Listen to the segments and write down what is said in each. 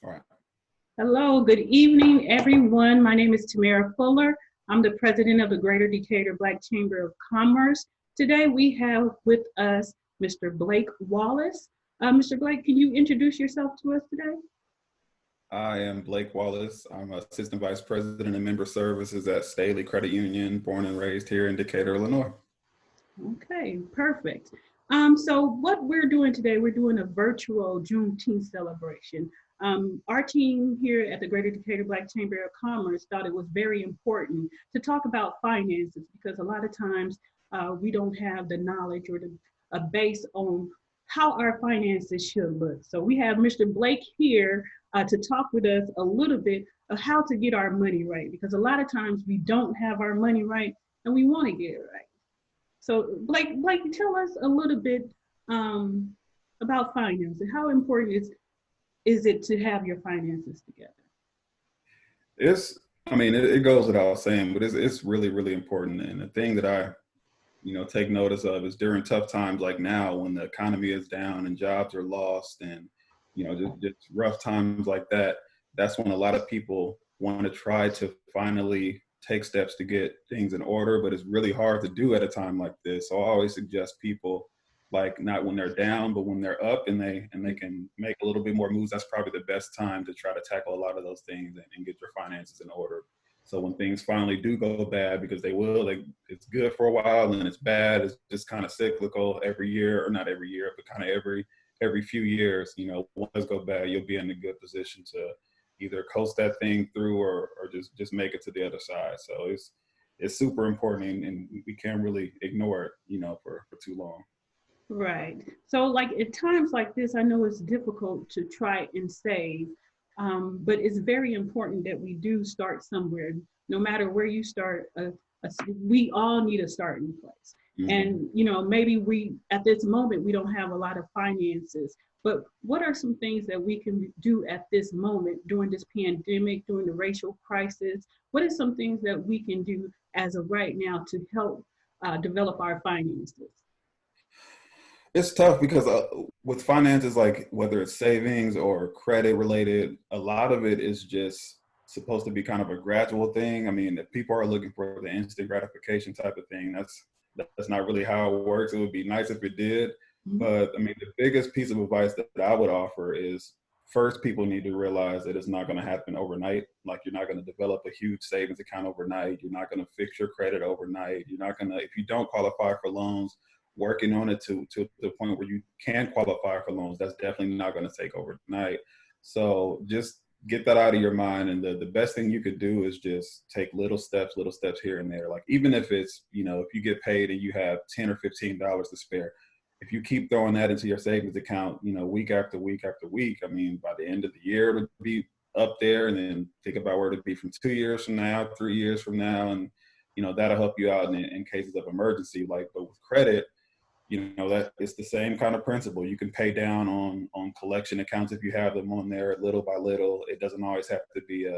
All right. Hello, good evening, everyone. My name is Tamara Fuller. I'm the president of the Greater Decatur Black Chamber of Commerce. Today we have with us Mr. Blake Wallace. Mr. Blake, can you introduce yourself to us today? I am Blake Wallace. I'm Assistant Vice President and Member Services at Staley Credit Union, born and raised here in Decatur, Illinois. Okay, perfect. So what we're doing today, we're doing a virtual Juneteenth celebration. Our team here at the Greater Decatur Black Chamber of Commerce thought it was very important to talk about finances because a lot of times we don't have the knowledge or a base on how our finances should look. So we have Mr. Blake here to talk with us a little bit of how to get our money right because a lot of times we don't have our money right and we want to get it right. So Blake, tell us a little bit about finances. How important is it to have your finances together? It goes without saying, but it's really, really important. And the thing that I, take notice of is during tough times like now when the economy is down and jobs are lost and, just rough times like that, that's when a lot of people want to try to finally take steps to get things in order, but it's really hard to do at a time like this. So I always suggest people like not when they're down, but when they're up and they can make a little bit more moves, that's probably the best time to try to tackle a lot of those things and get your finances in order. So when things finally do go bad, because they will, it's good for a while and it's bad. It's just kind of cyclical every year, or not every year, but kind of every few years, once those go bad, you'll be in a good position to either coast that thing through or just make it to the other side. So it's super important and we can't really ignore it, for too long. Right. So like at times like this, I know it's difficult to try and save, but it's very important that we do start somewhere. No matter where you start, we all need a starting place. Mm-hmm. And maybe we at this moment we don't have a lot of finances, but what are some things that we can do at this moment during this pandemic, during the racial crisis? What are some things that we can do as of right now to help develop our finances? It's tough because with finances, like whether it's savings or credit related, a lot of it is just supposed to be kind of a gradual thing. I mean, if people are looking for the instant gratification type of thing, that's not really how it works. It would be nice if it did. Mm-hmm. But I mean, the biggest piece of advice that I would offer is first, people need to realize that it's not going to happen overnight. Like you're not going to develop a huge savings account overnight. You're not going to fix your credit overnight. You're not going to, if you don't qualify for loans, working on it to the point where you can qualify for loans, that's definitely not going to take overnight. So just get that out of your mind. And the best thing you could do is just take little steps here and there. Like even if it's, if you get paid and you have $10 or $15 to spare, if you keep throwing that into your savings account, week after week after week, I mean, by the end of the year, it'll be up there. And then think about where it'll be from 2 years from now, 3 years from now. And, that'll help you out in cases of emergency. Like, but with credit, that it's the same kind of principle. You can pay down on collection accounts if you have them on there little by little. It doesn't always have to be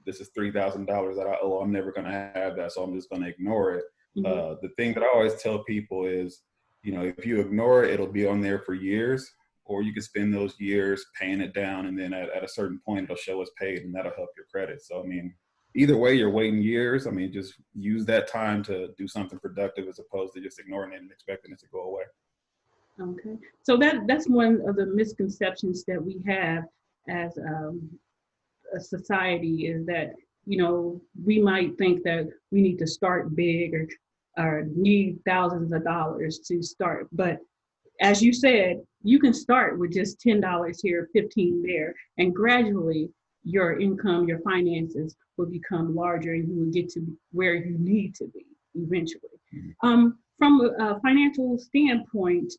this is $3,000 that I owe. I'm never going to have that, so I'm just going to ignore it. Mm-hmm. The thing that I always tell people is, if you ignore it, it'll be on there for years, or you can spend those years paying it down, and then at a certain point, it'll show as paid, and that'll help your credit. So, I mean, either way, you're waiting years. I mean, just use that time to do something productive as opposed to just ignoring it and expecting it to go away. Okay. So that's one of the misconceptions that we have as a society is that, we might think that we need to start big or need thousands of dollars to start. But as you said, you can start with just $10 here, 15 there, and gradually your income, your finances will become larger and you will get to where you need to be eventually. From a financial standpoint,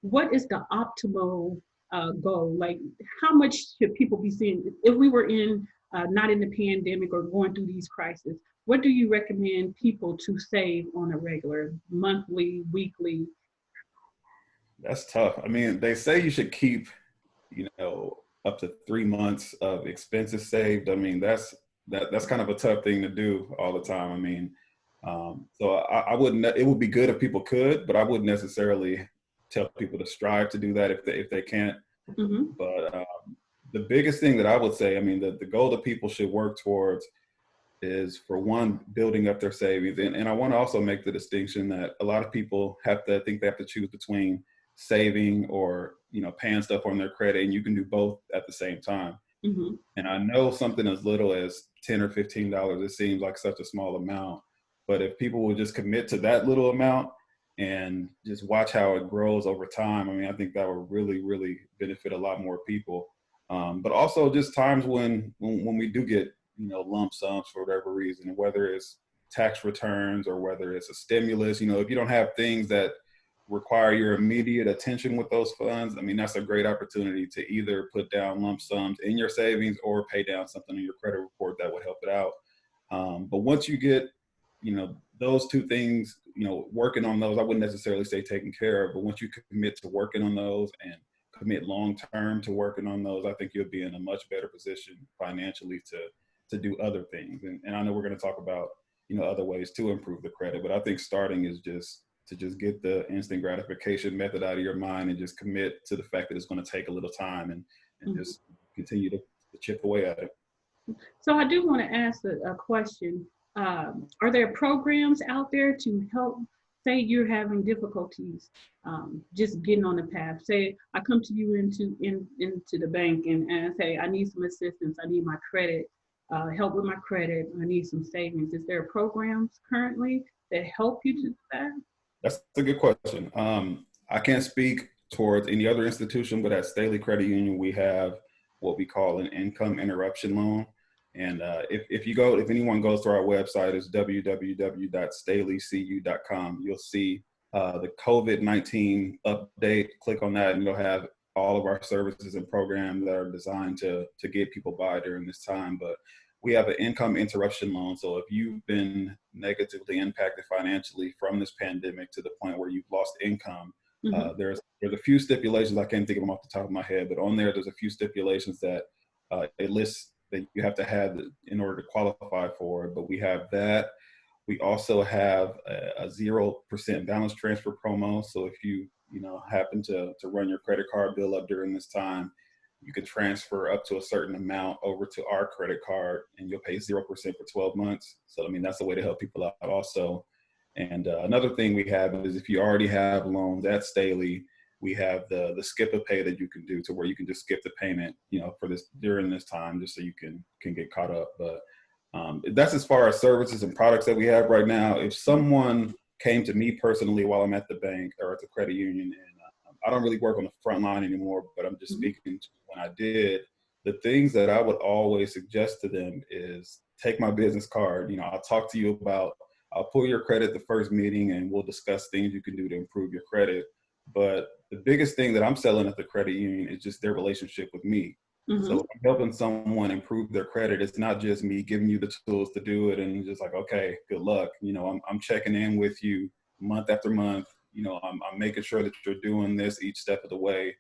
what is the optimal goal? Like how much should people be seeing? If we were not in the pandemic or going through these crises, what do you recommend people to save on a regular, monthly, weekly? That's tough. I mean, they say you should keep, up to 3 months of expenses saved. I mean, that's kind of a tough thing to do all the time. I mean, so I wouldn't. It would be good if people could, but I wouldn't necessarily tell people to strive to do that if they can't. Mm-hmm. the biggest thing that I would say, I mean, the goal that people should work towards is, for one, building up their savings. And I want to also make the distinction that a lot of people have to think they have to choose between saving or, paying stuff on their credit, and you can do both at the same time. Mm-hmm. And I know something as little as $10 or $15, it seems like such a small amount. But if people will just commit to that little amount and just watch how it grows over time, I mean, I think that would really, really benefit a lot more people. But also just times when we do get, lump sums for whatever reason, and whether it's tax returns or whether it's a stimulus, if you don't have things that require your immediate attention with those funds, I mean, that's a great opportunity to either put down lump sums in your savings or pay down something in your credit report that would help it out. But once you get, those two things, working on those, I wouldn't necessarily say taken care of, but once you commit to working on those and commit long-term to working on those, I think you'll be in a much better position financially to do other things. And I know we're going to talk about, other ways to improve the credit, but I think starting is just to get the instant gratification method out of your mind and just commit to the fact that it's going to take a little time, and Mm-hmm. just continue to chip away at it. So I do want to ask a question. Are there programs out there to help, say you're having difficulties just getting on the path? Say I come to you into the bank and say, I need some assistance, I need my credit, help with my credit, I need some savings. Is there programs currently that help you to do that? That's a good question. I can't speak towards any other institution, but at Staley Credit Union, we have what we call an income interruption loan. And if anyone goes to our website, it's www.staleycu.com. You'll see the COVID-19 update. Click on that, and you'll have all of our services and programs that are designed to get people by during this time. But we have an income interruption loan. So if you've been negatively impacted financially from this pandemic to the point where you've lost income, Mm-hmm. there's a few stipulations. I can't think of them off the top of my head, but on there's a few stipulations that it lists that you have to have in order to qualify for it. But we have that. We also have a 0% balance transfer promo. So if you happen to run your credit card bill up during this time, you can transfer up to a certain amount over to our credit card, and you'll pay 0% for 12 months. So, I mean, that's a way to help people out also. And another thing we have is, if you already have loans at Staley, we have the skip a pay that you can do, to where you can just skip the payment, for this during this time, just so you can get caught up. But that's as far as services and products that we have right now. If someone came to me personally while I'm at the bank or at the credit union, and I don't really work on the front line anymore, but I'm just speaking to when I did, the things that I would always suggest to them is take my business card. I'll talk to you I'll pull your credit the first meeting, and we'll discuss things you can do to improve your credit. But the biggest thing that I'm selling at the credit union is just their relationship with me. Mm-hmm. So if I'm helping someone improve their credit, it's not just me giving you the tools to do it and just like, okay, good luck. I'm checking in with you month after month. I'm making sure that you're doing this each step of the way.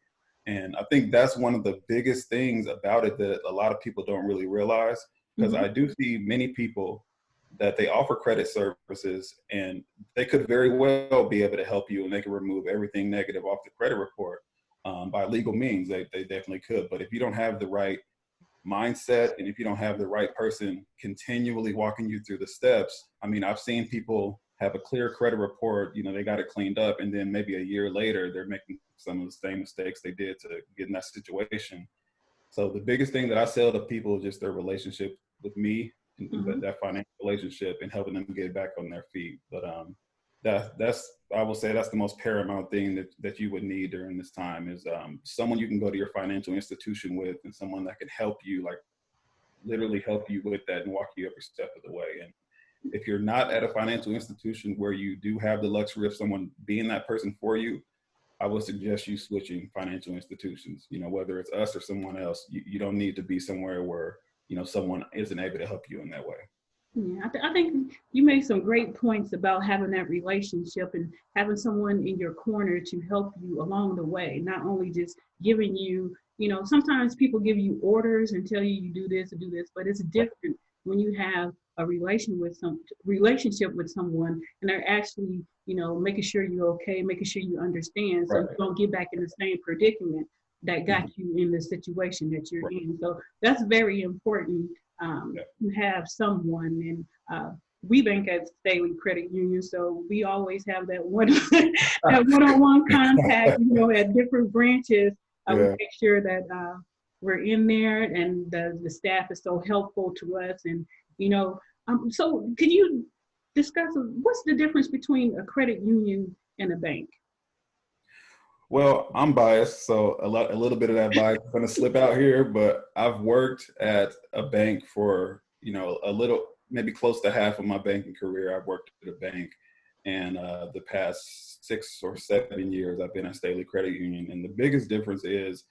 And I think that's one of the biggest things about it that a lot of people don't really realize, because Mm-hmm. I do see many people that they offer credit services, and they could very well be able to help you, and they can remove everything negative off the credit report by legal means. They definitely could. But if you don't have the right mindset, and if you don't have the right person continually walking you through the steps, I mean, I've seen people have a clear credit report, they got it cleaned up, and then maybe a year later, they're making some of the same mistakes they did to get in that situation. So the biggest thing that I sell to people is just their relationship with me, and Mm-hmm. that financial relationship, and helping them get back on their feet. But that's I will say that's the most paramount thing that you would need during this time is someone you can go to your financial institution with, and someone that can help you, like literally help you with that and walk you every step of the way. And if you're not at a financial institution where you do have the luxury of someone being that person for you, I would suggest you switching financial institutions, whether it's us or someone else. You don't need to be somewhere where, someone isn't able to help you in that way. Yeah, I think you made some great points about having that relationship and having someone in your corner to help you along the way, not only just giving you, sometimes people give you orders and tell you do this and do this, but it's different when you have a relationship with someone, and they're actually, making sure you're okay, making sure you understand, so Right. you don't get back in the same predicament. that got you in the situation that you're in. So that's very important to have someone. And we bank at Staley Credit Union, so we always have that that one-on-one contact, at different branches. We make sure that we're in there, and the staff is so helpful to us. And so can you discuss what's the difference between a credit union and a bank? Well, I'm biased, so a little bit of that bias is going to slip out here, but I've worked at a bank for, a little, maybe close to half of my banking career. I've worked at a bank, and the past 6 or 7 years, I've been at Staley Credit Union. And the biggest difference is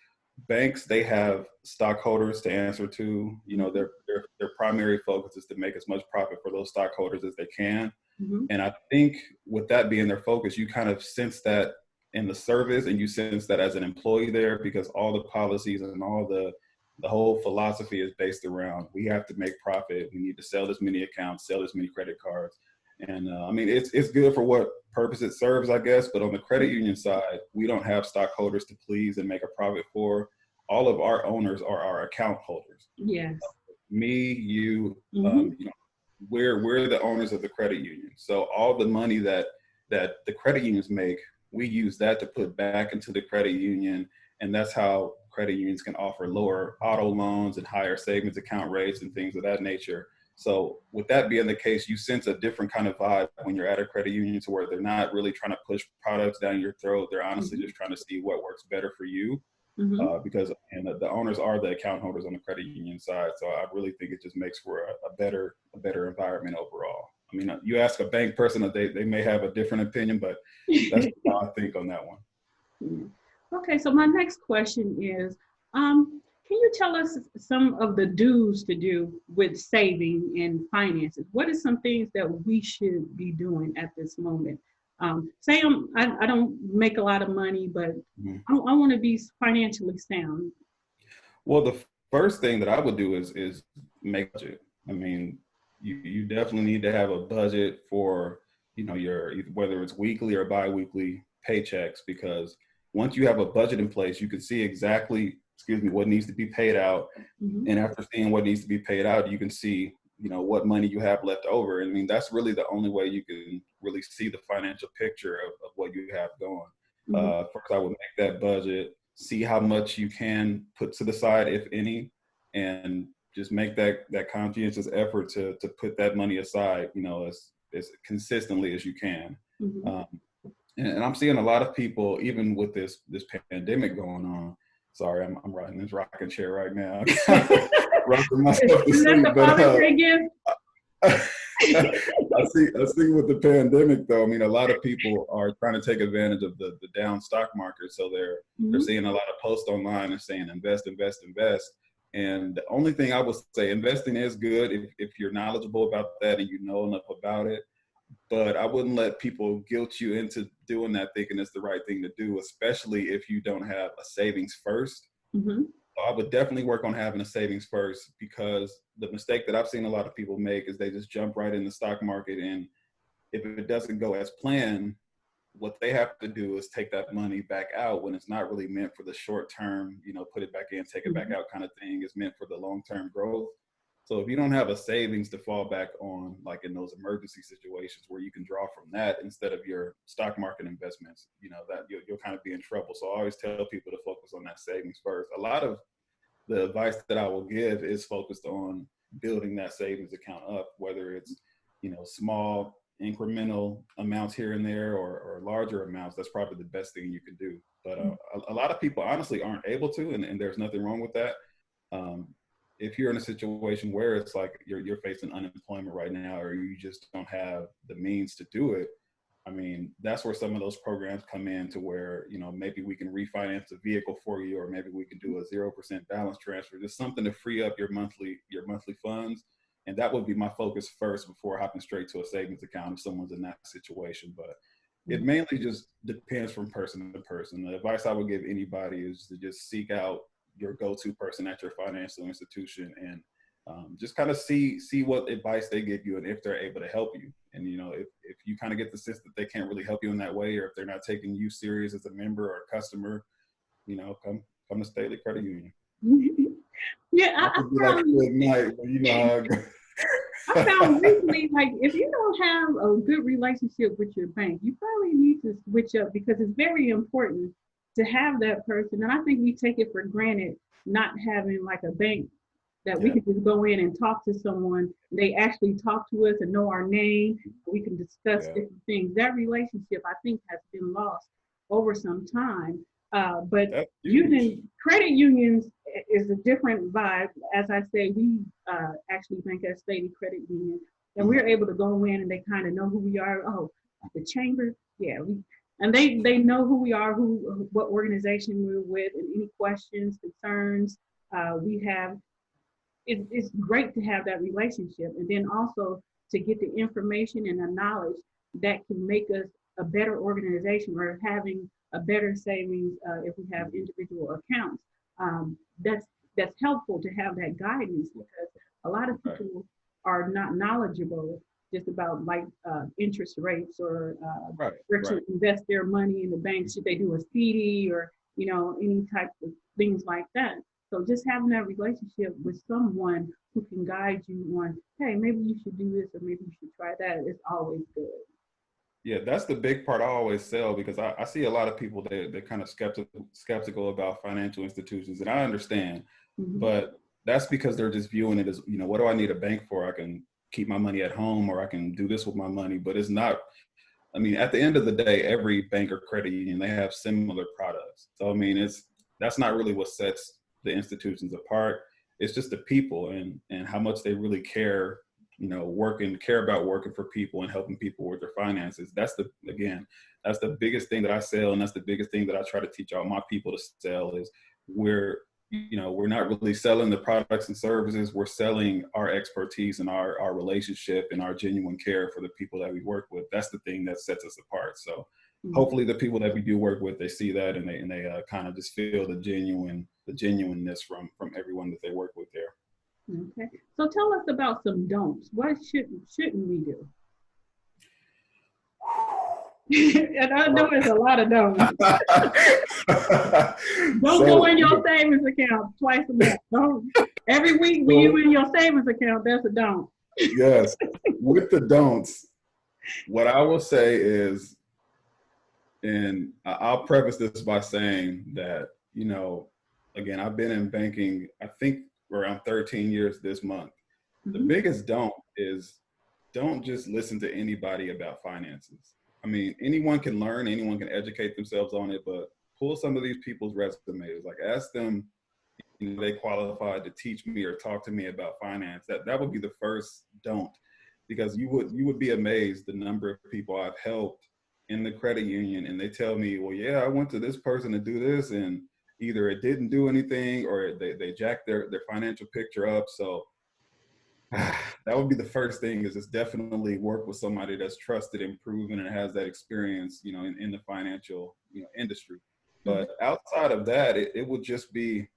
banks, they have stockholders to answer to. Their primary focus is to make as much profit for those stockholders as they can. Mm-hmm. And I think with that being their focus, you kind of sense that in the service, and you sense that as an employee there, because all the policies and all the whole philosophy is based around, we have to make profit. We need to sell this many accounts, sell this many credit cards. And it's good for what purpose it serves, I guess. But on the credit union side, we don't have stockholders to please and make a profit for. All of our owners are our account holders. Yes. Me, you, we're the owners of the credit union. So all the money that the credit unions make, we use that to put back into the credit union. And that's how credit unions can offer lower auto loans and higher savings account rates and things of that nature. So with that being the case, you sense a different kind of vibe when you're at a credit union, to where they're not really trying to push products down your throat. They're honestly just trying to see what works better for you. Because the owners are the account holders on the credit union side. So I really think it just makes for a better environment overall. I mean, you ask a bank person, they may have a different opinion, but that's how I think on that one. Okay, so my next question is, can you tell us some of the do's to do with saving and finances? What are some things that we should be doing at this moment? Say I don't make a lot of money, but I want to be financially sound. Well, the first thing that I would do is make a budget. I mean, you definitely need to have a budget for, your, whether it's weekly or biweekly paychecks, because once you have a budget in place, you can see exactly, what needs to be paid out. And after seeing what needs to be paid out, you can see, what money you have left over. I mean, that's really the only way you can really see the financial picture of what you have going. First, I would make that budget, see how much you can put to the side, if any, and just make that conscientious effort to put that money aside, as consistently as you can. And I'm seeing a lot of people, even with this pandemic going on. Sorry, I'm riding this rocking chair right now. Rocking myself to sleep, but I see with the pandemic, though. I mean, a lot of people are trying to take advantage of the down stock market. So they're seeing a lot of posts online and saying invest, invest, invest. And the only thing I would say, investing is good if you're knowledgeable about that and you know enough about it. But I wouldn't let people guilt you into doing that thinking it's the right thing to do, especially if you don't have a savings first. So I would definitely work on having a savings first, because the mistake that I've seen a lot of people make is they just jump right in the stock market. And if it doesn't go as planned, what they have to do is take that money back out when it's not really meant for the short term, put it back in, take it back out kind of thing. It's meant for the long-term growth. So if you don't have a savings to fall back on, like in those emergency situations where you can draw from that instead of your stock market investments, that you'll kind of be in trouble. So I always tell people to focus on that savings first. A lot of the advice that I will give is focused on building that savings account up, whether it's, small incremental amounts here and there or larger amounts. That's probably the best thing you can do. But a lot of people honestly aren't able to, and there's nothing wrong with that. If you're in a situation where it's like you're facing unemployment right now, or you just don't have the means to do it, I mean, that's where some of those programs come in, to where, maybe we can refinance a vehicle for you, or maybe we can do a 0% balance transfer, just something to free up your monthly funds. And that would be my focus first before hopping straight to a savings account if someone's in that situation. But it mainly just depends from person to person. The advice I would give anybody is to just seek out your go-to person at your financial institution, and just kind of see what advice they give you and if they're able to help you. And, if you kind of get the sense that they can't really help you in that way, or if they're not taking you serious as a member or a customer, come to Staley Credit Union. Yeah, That could be like a good night, but you know how it goes. I found recently, like, if you don't have a good relationship with your bank, you probably need to switch up because it's very important to have that person. And I think we take it for granted not having like a bank that we Yeah, can just go in and talk to someone. They actually talk to us and know our name. We can discuss yeah, different things. That relationship, I think, has been lost over some time. But that's huge. using credit unions is a different vibe. As I say, we actually bank at State Credit Union, and Mhm. we're able to go in and they kind of know who we are. Oh, the chamber, yeah, and they know who we are, who what organization we're with, and any questions, concerns. We have it's great to have that relationship and then also to get the information and the knowledge that can make us a better organization or having a better savings if we have individual accounts. That's helpful to have that guidance because a lot of Right, people are not knowledgeable just about like interest rates or right, where to right. invest their money in the bank. Should they do a CD or any type of things like that? So just having that relationship with someone who can guide you on, hey, maybe you should do this or maybe you should try that is always good. Yeah, that's the big part I always sell because I see a lot of people that they're kind of skeptical about financial institutions, and I understand, Mm-hmm. but that's because they're just viewing it as, what do I need a bank for? I can keep my money at home or I can do this with my money, but it's not. I mean, at the end of the day, every bank or credit union, they have similar products. So, I mean, that's not really what sets the institutions apart. It's just the people and how much they really care, care about working for people and helping people with their finances. That's the biggest thing that I sell. And that's the biggest thing that I try to teach all my people to sell is we're, we're not really selling the products and services. We're selling our expertise and our relationship and our genuine care for the people that we work with. That's the thing that sets us apart. So Mm-hmm. hopefully the people that we do work with, they see that and they kind of just feel the genuineness from everyone that they work with there. Okay. So tell us about some don'ts. What shouldn't we do? And I know there's a lot of don'ts. Don't go so in your savings account twice a month. Don't every week when you so in your savings account, that's a don't. yes, with the don'ts, what I will say is, and I'll preface this by saying that, again, I've been in banking, I think around 13 years this month. The Mm-hmm. biggest don't is don't just listen to anybody about finances. I mean, anyone can learn, anyone can educate themselves on it, but pull some of these people's resumes, like ask them, they qualified to teach me or talk to me about finance. That would be the first don't, because you would be amazed the number of people I've helped in the credit union, and they tell me, well, yeah, I went to this person to do this, and either it didn't do anything or they jacked their financial picture up. So that would be the first thing is just definitely work with somebody that's trusted and proven and has that experience, in the financial, industry. Mm-hmm. But outside of that, it would just be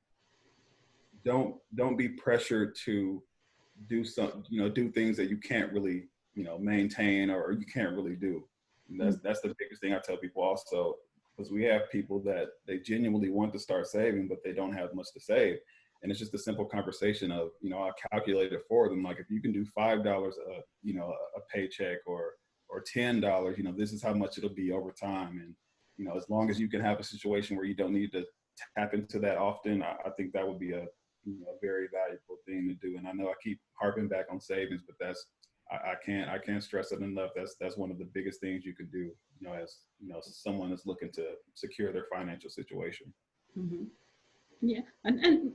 don't be pressured to do things that you can't really, maintain or you can't really do. And that's the biggest thing I tell people also, because we have people that they genuinely want to start saving, but they don't have much to save. And it's just a simple conversation of, I'll calculate it for them. Like if you can do $5, a paycheck or $10, this is how much it'll be over time. And, as long as you can have a situation where you don't need to tap into that often, I think that would be a very valuable thing to do. And I know I keep harping back on savings, but I can't stress it enough. That's one of the biggest things you could do, as someone that's looking to secure their financial situation. Mm-hmm. Yeah, and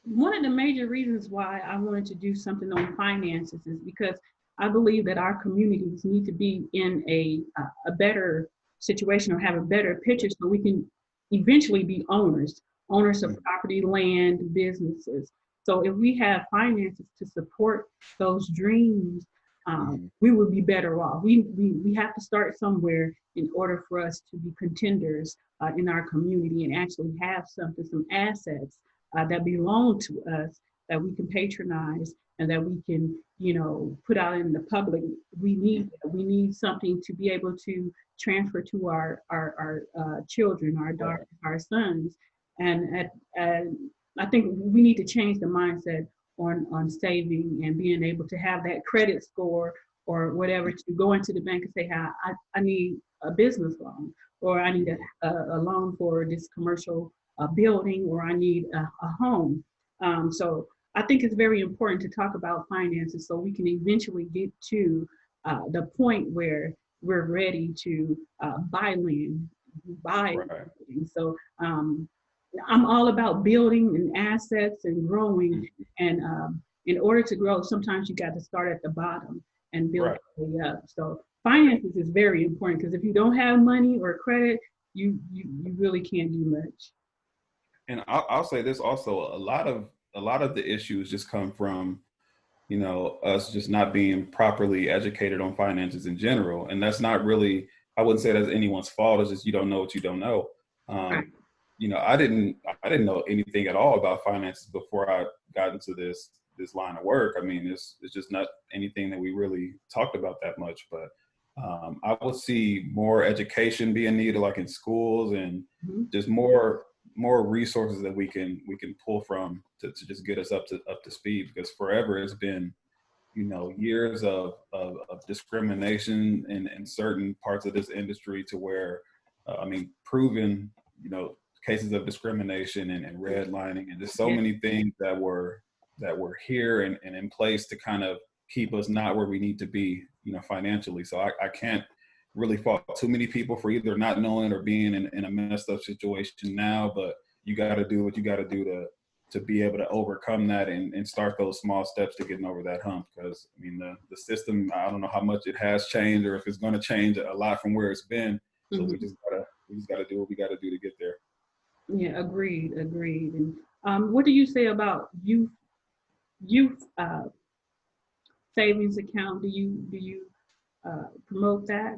one of the major reasons why I wanted to do something on finances is because I believe that our communities need to be in a better situation or have a better picture so we can eventually be owners of property, land, businesses. So if we have finances to support those dreams, Mm-hmm. we would be better off. We have to start somewhere in order for us to be contenders in our community and actually have something, some assets that belong to us that we can patronize and that we can, put out in the public. We need something to be able to transfer to our children, our daughters, Right. our sons. And I think we need to change the mindset on saving and being able to have that credit score or whatever to go into the bank and say, "Hi, I need a business loan, or I need a loan for this commercial building, or I need a home." So I think it's very important to talk about finances so we can eventually get to the point where we're ready to buy land, buy. Right. So I'm all about building and assets and growing. Mhm. And in order to grow, sometimes you got to start at the bottom and build Right. your way up. So finances is very important because if you don't have money or credit, you really can't do much. And I'll say this also: a lot of the issues just come from, us just not being properly educated on finances in general. And that's not really, I wouldn't say that's anyone's fault. It's just you don't know what you don't know. Right. Um, I didn't know anything at all about finances before I got into this line of work. I mean, it's just not anything that we really talked about that much. But I would see more education being needed, like in schools, and Mm-hmm. just more resources that we can pull from to just get us up to speed. Because forever it's been, years of discrimination in certain parts of this industry, to where I mean, proven, cases of discrimination and redlining, and just so Yeah. many things that were here and in place to kind of keep us not where we need to be, financially. So I can't really fault too many people for either not knowing or being in a messed up situation now. But you got to do what you got to do to be able to overcome that and start those small steps to getting over that hump. Because I mean, the system, I don't know how much it has changed or if it's going to change a lot from where it's been. So we Mm-hmm. just gotta do what we gotta do to get there. Yeah, agreed, agreed. And what do you say about youth savings account? Do you promote that?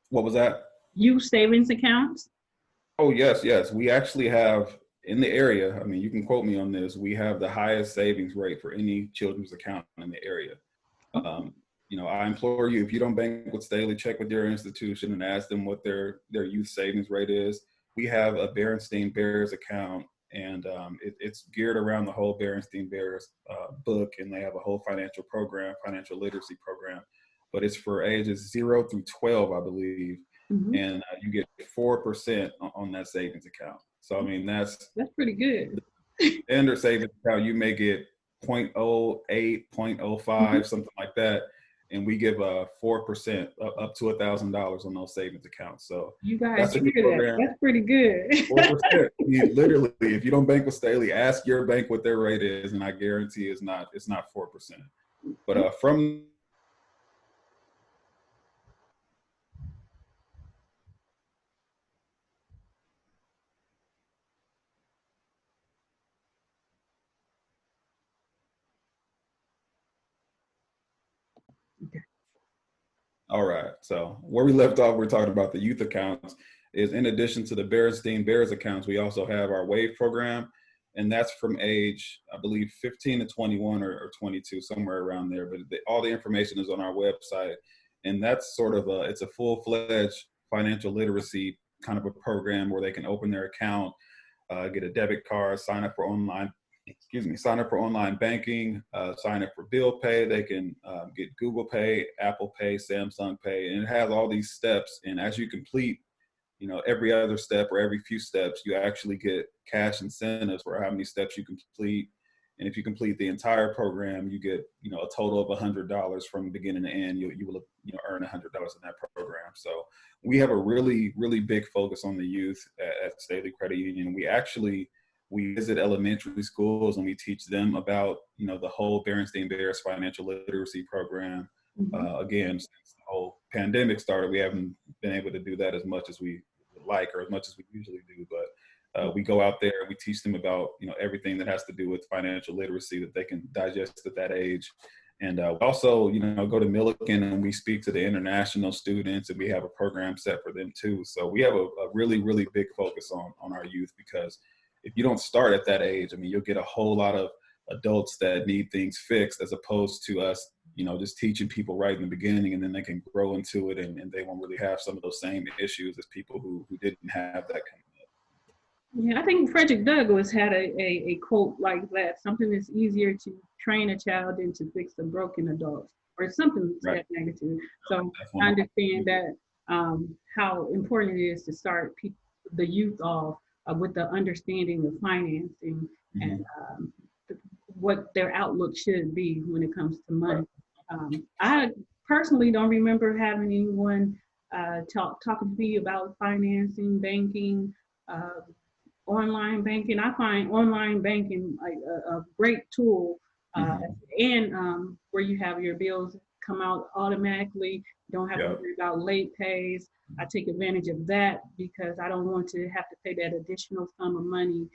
What was that? Youth savings accounts? Oh, yes, yes. We actually have in the area, I mean, you can quote me on this, we have the highest savings rate for any children's account in the area. Um, I implore you, if you don't bank with Staley, check with your institution and ask them what their youth savings rate is. We have a Berenstein Bears account, and it's geared around the whole Berenstein Bears book, and they have a whole financial literacy program, but it's for ages 0 through 12, I believe, Mm-hmm. and you get 4% on that savings account. So I mean, that's That's pretty good. standard savings account. You may get 0.08, Mm-hmm. 0.05, something like that, and we give 4% up to $1,000 on those savings accounts. So You guys that's a good hear that? program. That's pretty good. 4%. I mean, literally, if you don't bank with Staley, ask your bank what their rate is, and I guarantee it's not 4%. But from All right. So where we left off, we're talking about the youth accounts. Is in addition to the Berenstein Bears accounts, we also have our WAVE program, and that's from age, I believe, 15 to 21 or 22, somewhere around there. But all the information is on our website, and that's sort of it's a full-fledged financial literacy kind of a program where they can open their account, get a debit card, sign up for online banking, sign up for bill pay. They can get Google Pay, Apple Pay, Samsung Pay, and it has all these steps. And as you complete, every other step or every few steps, you actually get cash incentives for how many steps you complete. And if you complete the entire program, you get, a total of $100 from beginning to end. You will, earn $100 in that program. So we have a really, really big focus on the youth at Staley Credit Union. We visit elementary schools and we teach them about, the whole Berenstain Bears financial literacy program. Mm-hmm. Again, since the whole pandemic started, we haven't been able to do that as much as we would like or as much as we usually do. But we go out there and we teach them about, everything that has to do with financial literacy that they can digest at that age. And we also, go to Milliken and we speak to the international students, and we have a program set for them too. So we have a really, really big focus on our youth, because if you don't start at that age, I mean, you'll get a whole lot of adults that need things fixed, as opposed to us, just teaching people right in the beginning, and then they can grow into it, and they won't really have some of those same issues as people who didn't have that coming up. Yeah, I think Frederick Douglass had a quote like that. Something that's easier to train a child than to fix a broken adult, or something to Right. that magnitude. So That's I one of understand that how important it is to start the youth off with the understanding of financing and Mhm. what their outlook should be when it comes to Right. money. I personally don't remember having anyone talking to me about financing, banking, uh, online banking. I find online banking like a great tool, uh, Mhm. and where you have your bills come out automatically. You don't have to Yeah. worry about late pays. I take advantage of that because I don't want to have to pay that additional sum of money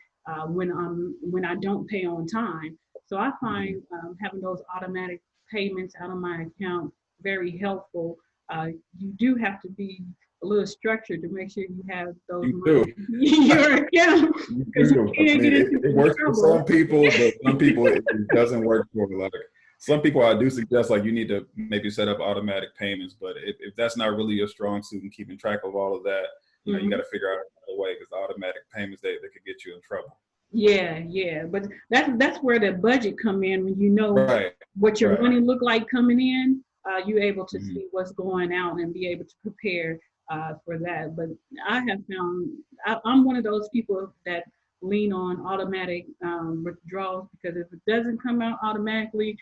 when I don't pay on time. So I Mhm. find having those automatic payments out of my account very helpful. Uh, you do have to be a little structured to make sure you have those You money do. in your account You because you do. I can't mean, get into it some works for trouble. some people, but some people it doesn't work for. Like some people, I do suggest like you need to maybe set up automatic payments. But if that's not really your strong suit and keeping track of all of that, you got Hmm. to figure out another way because automatic payments they could get you in trouble. Yeah, yeah, but that's where the budget come in when you know Right. what your Right. money look like coming in. You're able to Mhm. see what's going out and be able to prepare for that. But I have found I'm one of those people that lean on automatic withdrawals because if it doesn't come out automatically,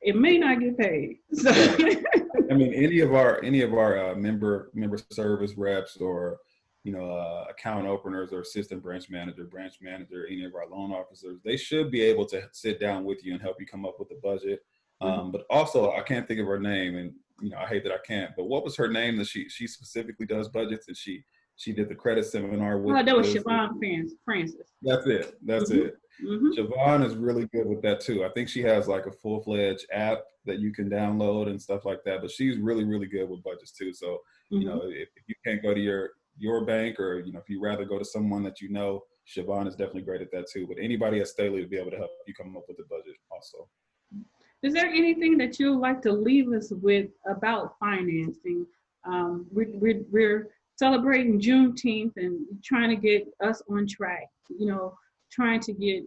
it may not get paid. So Right. I mean, any of our member service reps or account openers or assistant branch manager, any of our loan officers, they should be able to sit down with you and help you come up with a budget. Mhm. But also, I can't think of her name, and I hate that I can't. But what was her name that she specifically does budgets and she did the credit seminar with Oh, that was us? Siobhan Francis. That's it. That's Hmm. it. Hmm. Siobhan is really good with that too. I think she has like a full-fledged app that you can download and stuff like that. But she's really, really good with budgets too. So, Hmm. if you can't go to your bank or if you rather go to someone that Siobhan is definitely great at that too. But anybody at Staley will be able to help you come up with a budget also. Is there anything that you'd like to leave us with about financing? We're celebrating Juneteenth and trying to get us on track, trying to get,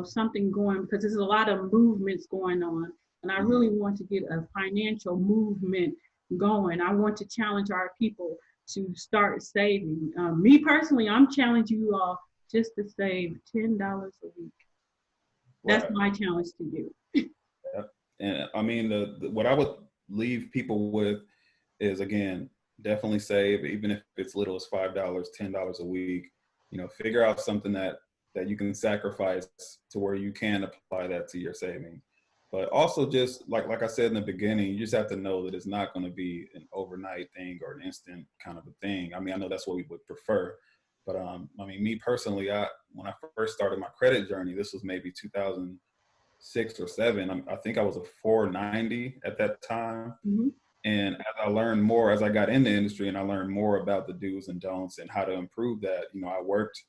something going because there's a lot of movements going on. And I Mhm. really want to get a financial movement going. I want to challenge our people to start saving. Me personally, I'm challenging you all just to save $10 a week. That's Right. my challenge to you. Yep. And I mean, what I would leave people with is again, definitely save, even if it's little as $5, $10 a week. Figure out something that you can sacrifice to where you can apply that to your savings. But also, just like I said in the beginning, you just have to know that it's not going to be an overnight thing or an instant kind of a thing. I mean, I know that's what we would prefer, but I mean, me personally, when I first started my credit journey, this was maybe 2006 or seven. I think I was a 490 at that time. Mhm. And as I learned more, as I got in the industry and I learned more about the do's and don'ts and how to improve that, I worked,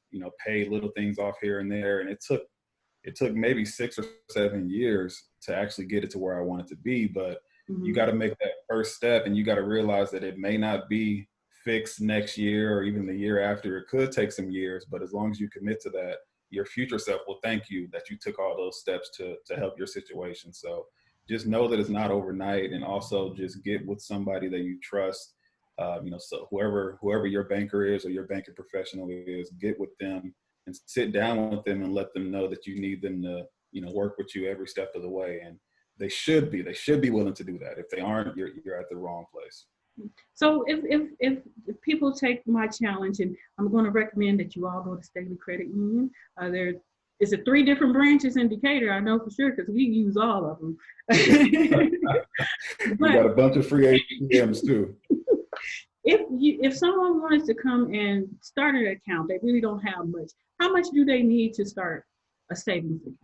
paid little things off here and there. And it took maybe 6 or 7 years to actually get it to where I wanted to be. But you Mhm. got to make that first step and you got to realize that it may not be fixed next year or even the year after. It could take some years, but as long as you commit to that, your future self will thank you that you took all those steps to help your situation. So just know that it's not overnight, and also just get with somebody that you trust. So whoever your banker is or your banking professional is, get with them and sit down with them and let them know that you need them to work with you every step of the way. And they should be willing to do that. If they aren't, you're at the wrong place. So if people take my challenge, and I'm going to recommend that you all go to Staley Credit Union. There is it 3 different branches in Decatur. I know for sure because we use all of them. We But got a bunch of free ATMs too. if someone wants to come and start an account, they really don't have much. How much do they need to start a savings account?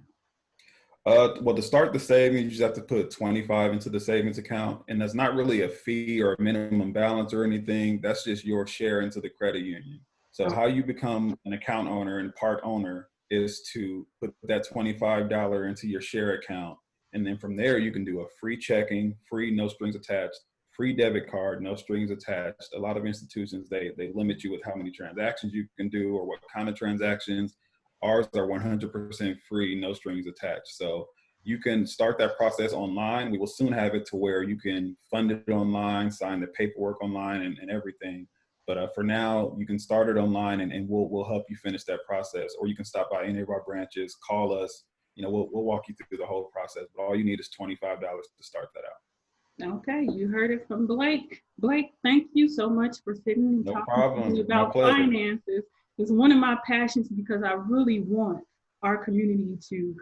Well, to start the savings, you just have to put 25 into the savings account, and that's not really a fee or a minimum balance or anything. That's just your share into the credit union. So Oh, how you become an account owner and part owner is to put that $25 into your share account, and then from there you can do a free checking, free no strings attached, free debit card, no strings attached. A lot of institutions, they limit you with how many transactions you can do or what kind of transactions. Ours are 100% free, no strings attached. So you can start that process online. We will soon have it to where you can fund it online, sign the paperwork online, and everything. But for now, you can start it online, and we'll help you finish that process. Or you can stop by any of our branches, call us. We'll walk you through the whole process. But all you need is $25 to start that out. Okay, you heard it from Blake. Blake, thank you so much for sitting and No talking problem. to me about My pleasure. finances. It's one of my passions because I really want our community to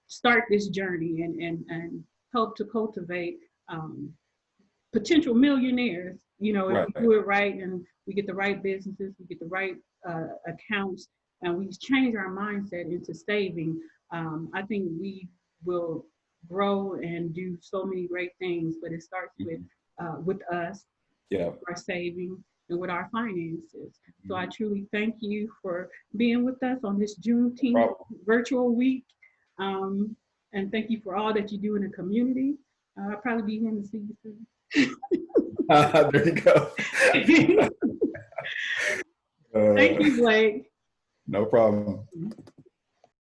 start this journey and help to cultivate potential millionaires. If Right. we do it right and we get the right businesses, we get the right accounts, and we change our mindset into saving, I think we will grow and do so many great things. But it starts with us, Yeah. our saving, and with our finances. So I truly thank you for being with us on this Juneteenth virtual week. And thank you for all that you do in the community. I'll probably be here to see you soon. There you go. Thank you, Blake. No problem.